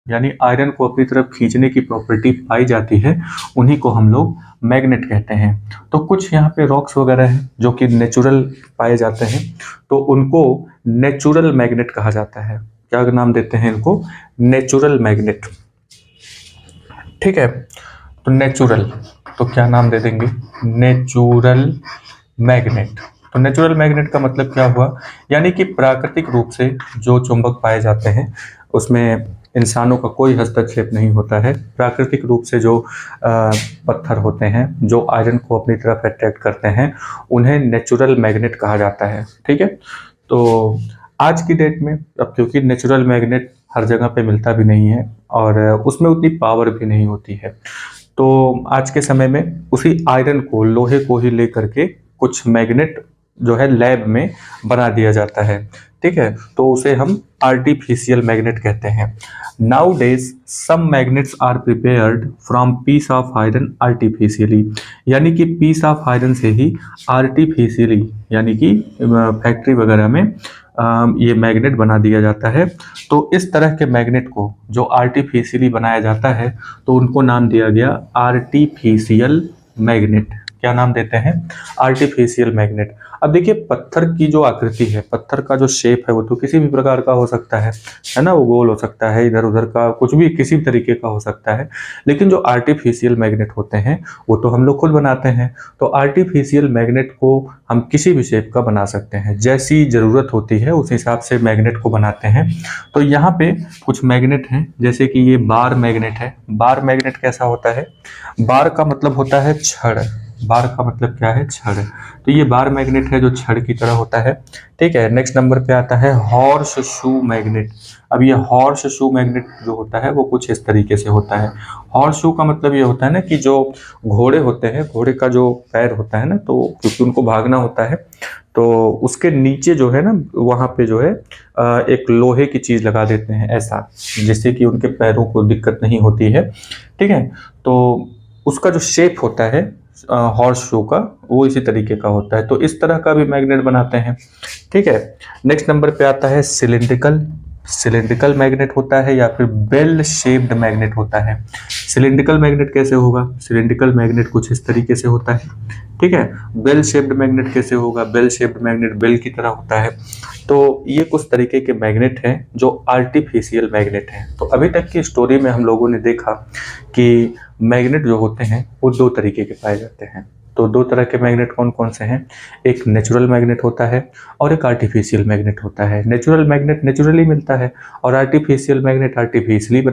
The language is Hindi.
यानी आयरन को अपनी तरफ खींचने की प्रॉपर्टी पाई जाती है, उन्हीं को हम लोग मैग्नेट कहते हैं। तो कुछ यहाँ पे रॉक्स वगैरह हैं जो कि नेचुरल पाए जाते हैं, तो उनको नेचुरल मैग्नेट कहा जाता है। क्या नाम देते हैं इनको? Natural magnet. ठीक है, तो नेचुरल, तो क्या नाम दे देंगे? Natural magnet. तो नेचुरल मैग्नेट का मतलब क्या हुआ? यानी कि प्राकृतिक रूप से जो चुंबक पाए जाते हैं उसमें इंसानों का कोई हस्तक्षेप नहीं होता है। प्राकृतिक रूप से जो पत्थर होते हैं जो आयरन को अपनी तरफ अट्रैक्ट करते हैं, उन्हें नेचुरल मैग्नेट कहा जाता है। ठीक है, तो आज की डेट में अब क्योंकि नेचुरल मैग्नेट हर जगह पे मिलता भी नहीं है और उसमें उतनी पावर भी नहीं होती है, तो आज के समय में उसी आयरन को, लोहे को ही लेकर के कुछ मैग्नेट जो है लैब में बना दिया जाता है। ठीक है, तो उसे हम आर्टिफिशियल मैग्नेट कहते हैं। Nowadays some magnets are prepared from piece of iron artificially, यानी कि पीस ऑफ आयरन से ही आर्टिफिशियली, यानी कि फैक्ट्री वगैरह में ये मैग्नेट बना दिया जाता है। तो इस तरह के मैग्नेट को जो आर्टिफिशियली बनाया जाता है, तो उनको नाम दिया गया आर्टिफिशियल मैग्नेट। क्या नाम देते हैं? Artificial magnet. अब देखिए, पत्थर की जो आकृति है, पत्थर का जो शेप है, वो तो किसी भी प्रकार का हो सकता है ना। वो गोल हो सकता है, इधर उधर का कुछ भी, किसी भी तरीके का हो सकता है। लेकिन जो आर्टिफिशियल मैग्नेट होते हैं वो तो हम लोग खुद बनाते हैं। तो आर्टिफिशियल मैग्नेट को हम किसी भी शेप का बना सकते हैं, जैसी ज़रूरत होती है उस हिसाब से मैग्नेट को बनाते हैं। तो यहाँ पे कुछ मैग्नेट हैं, जैसे कि ये बार मैग्नेट है। बार मैग्नेट कैसा होता है? बार का मतलब होता है छड़। बार का मतलब क्या है? छड़। तो ये बार मैग्नेट है जो छड़ की तरह होता है। ठीक है, नेक्स्ट नंबर पे आता है हॉर्स शू मैग्नेट। अब ये हॉर्स शू मैग्नेट जो होता है वो कुछ इस तरीके से होता है। हॉर्स शू का मतलब ये होता है ना कि जो घोड़े होते हैं, घोड़े का जो पैर होता है ना, तो क्योंकि उनको भागना होता है, तो उसके नीचे जो है ना, वहाँ पे जो है एक लोहे की चीज़ लगा देते हैं ऐसा, जिससे कि उनके पैरों को दिक्कत नहीं होती है। ठीक है, तो उसका जो शेप होता है हॉर्स शू का, वो इसी तरीके का होता है। तो इस तरह का भी मैग्नेट बनाते हैं। ठीक है, नेक्स्ट नंबर पे आता है सिलिंड्रिकल। सिलिंड्रिकल मैग्नेट होता है या फिर बेल शेप्ड मैग्नेट होता है। सिलिंड्रिकल मैग्नेट कैसे होगा? सिलिंड्रिकल मैग्नेट कुछ इस तरीके से होता है। ठीक है, बेल शेप्ड मैग्नेट कैसे होगा? बेल शेप्ड मैग्नेट बेल की तरह होता है। तो ये कुछ तरीके के मैग्नेट हैं जो आर्टिफिशियल मैग्नेट हैं। तो अभी तक की स्टोरी में हम लोगों ने देखा कि मैग्नेट जो होते हैं वो दो तरीके के पाए जाते हैं। तो दो तरह के मैग्नेट कौन कौन से हैं? एक नेचुरल मैग्नेट होता है और एक आर्टिफिशियल मैग्नेट होता है। नेचुरल मैग्नेट नेचुरली मिलता है और आर्टिफिशियल मैग्नेट आर्टिफिशियली